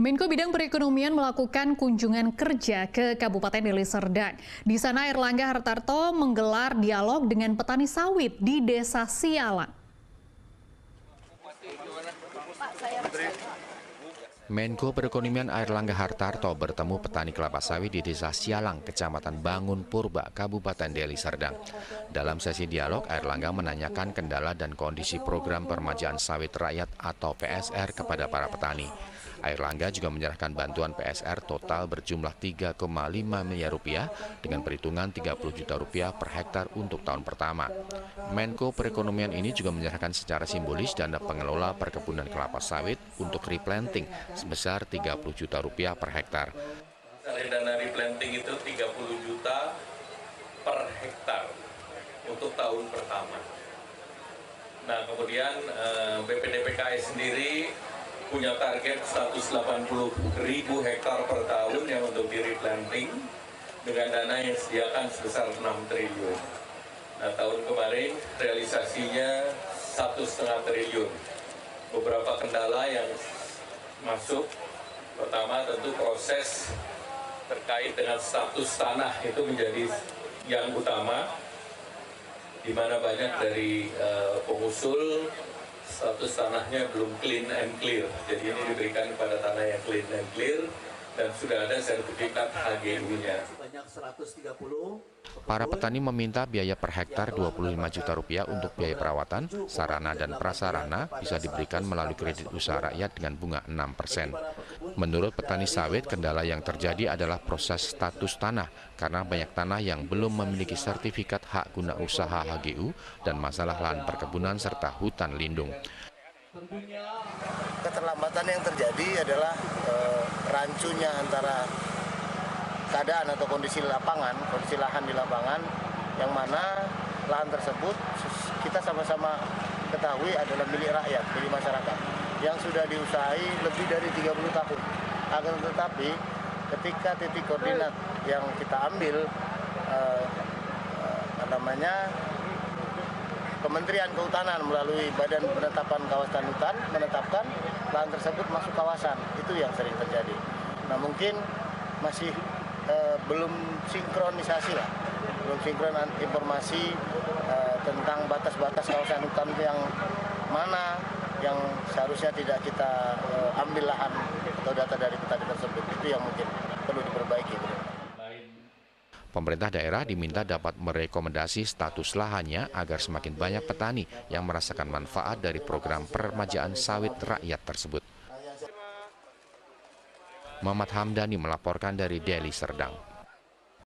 Menko Bidang Perekonomian melakukan kunjungan kerja ke Kabupaten Deli Serdang. Di sana Airlangga Hartarto menggelar dialog dengan petani sawit di Desa Sialang. Menko Perekonomian Airlangga Hartarto bertemu petani kelapa sawit di Desa Sialang, Kecamatan Bangun Purba, Kabupaten Deli Serdang. Dalam sesi dialog, Airlangga menanyakan kendala dan kondisi program permajaan sawit rakyat atau PSR kepada para petani. Airlangga juga menyerahkan bantuan PSR total berjumlah 3,5 miliar rupiah dengan perhitungan 30 juta rupiah per hektar untuk tahun pertama. Menko Perekonomian ini juga menyerahkan secara simbolis dana pengelola perkebunan kelapa sawit untuk replanting sebesar 30 juta rupiah per hektar. Dana replanting itu 30 juta per hektar untuk tahun pertama. Nah, kemudian BPDPKI sendiri punya target 180.000 hektar per tahun yang untuk di replanting dengan dana yang disediakan sebesar 6 triliun. Nah, tahun kemarin realisasinya 1,5 triliun. Beberapa kendala yang masuk, pertama tentu proses terkait dengan status tanah itu menjadi yang utama, di mana banyak dari pengusul status tanahnya belum clean and clear. Jadi ini diberikan kepada tanah yang clean and clear dan sudah ada sertifikat HGU-nya. Para petani meminta biaya per hektar 25 juta rupiah untuk biaya perawatan, sarana dan prasarana bisa diberikan melalui kredit usaha rakyat dengan bunga 6%. Menurut petani sawit, kendala yang terjadi adalah proses status tanah karena banyak tanah yang belum memiliki sertifikat hak guna usaha HGU dan masalah lahan perkebunan serta hutan lindung. Keterlambatan yang terjadi adalah rancunya antara keadaan atau kondisi lapangan, kondisi lahan di lapangan, yang mana lahan tersebut kita sama-sama ketahui adalah milik rakyat, milik masyarakat, yang sudah diusahakan lebih dari 30 tahun. Akan tetapi ketika titik koordinat yang kita ambil, Kementerian Kehutanan melalui Badan Penetapan Kawasan Hutan menetapkan lahan tersebut masuk kawasan, itu yang sering terjadi. Nah, mungkin masih belum sinkronisasi lah, belum sinkron informasi tentang batas-batas kawasan hutan yang mana yang seharusnya tidak kita ambil lahan atau data dari petani tersebut. Itu yang mungkin perlu diperbaiki. Pemerintah daerah diminta dapat merekomendasi status lahannya agar semakin banyak petani yang merasakan manfaat dari program permajaan sawit rakyat tersebut. Muhammad Hamdani melaporkan dari Deli Serdang.